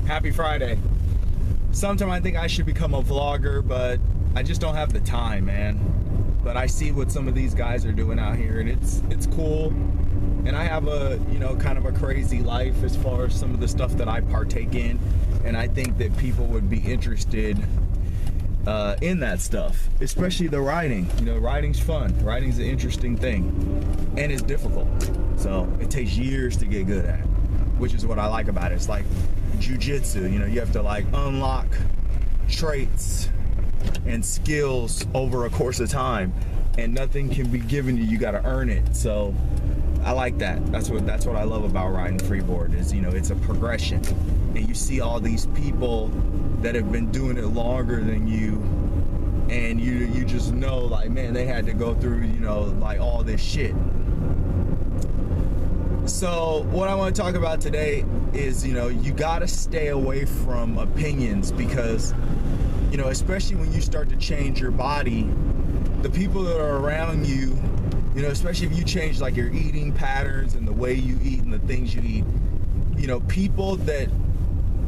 Happy Friday. Sometimes I think I should become a vlogger, but I just don't have the time, man. But I see what some of these guys are doing out here, and it's cool. And I have a, kind of a crazy life as far as some of the stuff that I partake in. And I think that people would be interested in that stuff, especially the riding. Riding's fun. Riding's an interesting thing, and it's difficult. So it takes years to get good at, which is what I like about it. It's like Jiu-Jitsu. You have to like unlock traits and skills over a course of time, and nothing can be given to you. You got to earn it. So I like that. That's what I love about riding freeboard is, it's a progression. And you see all these people that have been doing it longer than you, and you just know, like, man, they had to go through, like all this shit. So what I want to talk about today is, you got to stay away from opinions, because, especially when you start to change your body, the people that are around you, especially if you change like your eating patterns and the way you eat and the things you eat, people that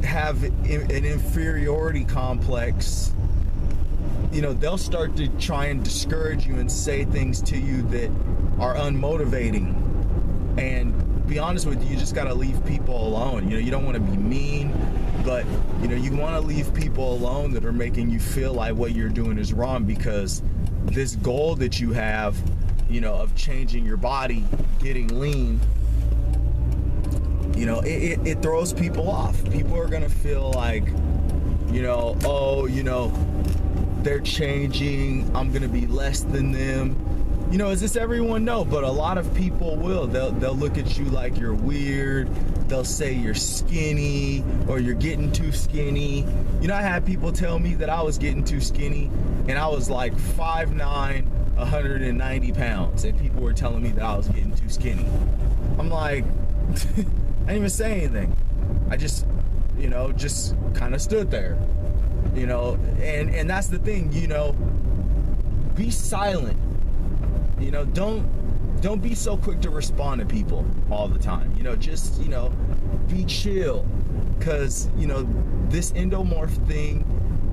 have an inferiority complex, they'll start to try and discourage you and say things to you that are unmotivating. And be honest with you, you just got to leave people alone. You don't want to be mean, but you want to leave people alone that are making you feel like what you're doing is wrong, because this goal that you have, of changing your body, getting lean, it throws people off. People are gonna feel like, they're changing, I'm gonna be less than them. Is this everyone? No, but a lot of people will. They'll look at you like you're weird. They'll say you're skinny or you're getting too skinny. I had people tell me that I was getting too skinny, and I was like 5'9", 190 pounds, and people were telling me that I was getting too skinny. I'm like, I didn't even say anything. I just, just kind of stood there, and that's the thing, be silent. Don't be so quick to respond to people all the time. Just, be chill. Because, this endomorph thing,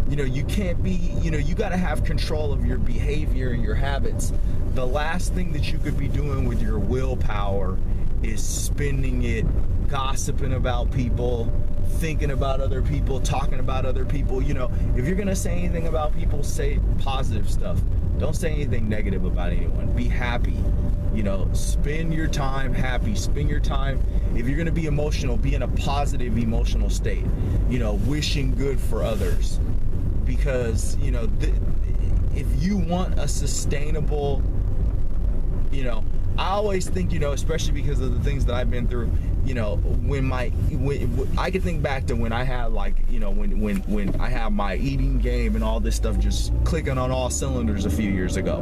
you can't be, you got to have control of your behavior and your habits. The last thing that you could be doing with your willpower is spending it gossiping about people, thinking about other people, talking about other people. If you're going to say anything about people, say positive stuff. Don't say anything negative about anyone. Be happy. Spend your time happy. Spend your time, if you're going to be emotional, be in a positive emotional state. Wishing good for others. Because, if you want a sustainable, I always think, especially because of the things that I've been through, when I can think back to when I had like, when I had my eating game and all this stuff just clicking on all cylinders a few years ago.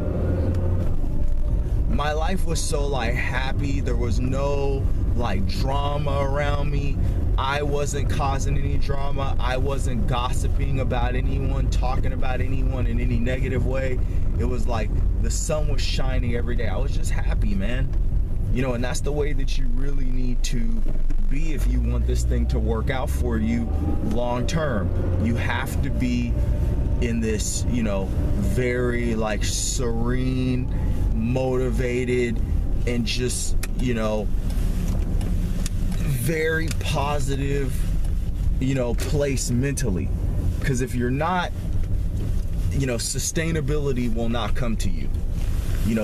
My life was so like happy. There was no like drama around me. I wasn't causing any drama. I wasn't gossiping about anyone, talking about anyone in any negative way. It was like the sun was shining every day. I was just happy, man. And that's the way that you really need to be if you want this thing to work out for you long term. You have to be in this, very like serene, motivated, and just, very positive, place mentally. Because if you're not, sustainability will not come to you.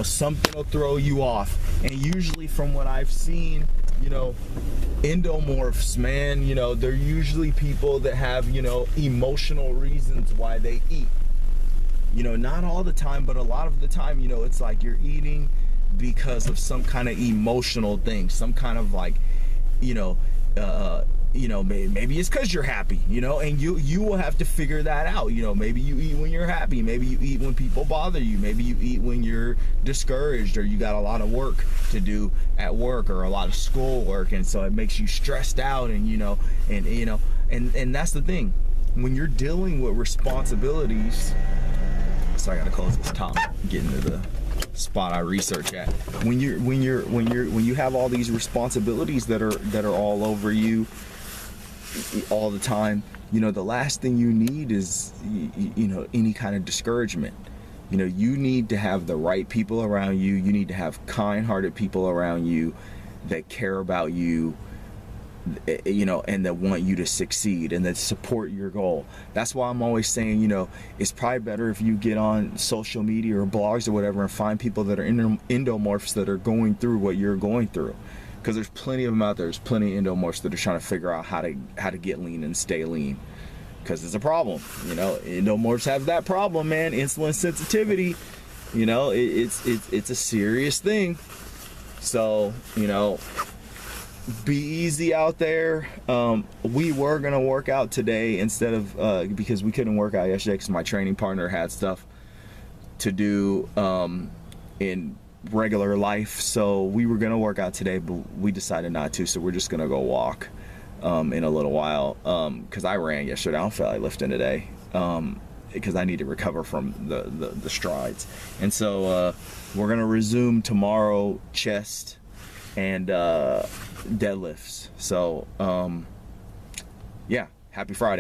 Something will throw you off. And usually from what I've seen, endomorphs, man, they're usually people that have, emotional reasons why they eat. Not all the time, but a lot of the time, it's like you're eating because of some kind of emotional thing, some kind of like, maybe it's because you're happy, and you will have to figure that out. Maybe you eat when you're happy, maybe you eat when people bother you, maybe you eat when you're discouraged, or you got a lot of work to do at work, or a lot of school work, and so it makes you stressed out, and and that's the thing. When you're dealing with responsibilities, so I gotta close this top, get into the spot I research at. When you have all these responsibilities that are all over you, all the time, the last thing you need is, any kind of discouragement. You need to have the right people around you. You need to have kind-hearted people around you that care about you, and that want you to succeed and that support your goal. That's why I'm always saying, it's probably better if you get on social media or blogs or whatever and find people that are endomorphs that are going through what you're going through. Because there's plenty of them out there. There's plenty of endomorphs that are trying to figure out how to get lean and stay lean. Because it's a problem. Endomorphs have that problem, man. Insulin sensitivity. It's a serious thing. So, be easy out there. We were gonna work out today instead of because we couldn't work out yesterday because my training partner had stuff to do in regular life. So we were gonna work out today, but we decided not to. So we're just gonna go walk in a little while because I ran yesterday. I don't feel like lifting today because I need to recover from the strides. And so we're gonna resume tomorrow chest and deadlifts. So yeah, happy Friday.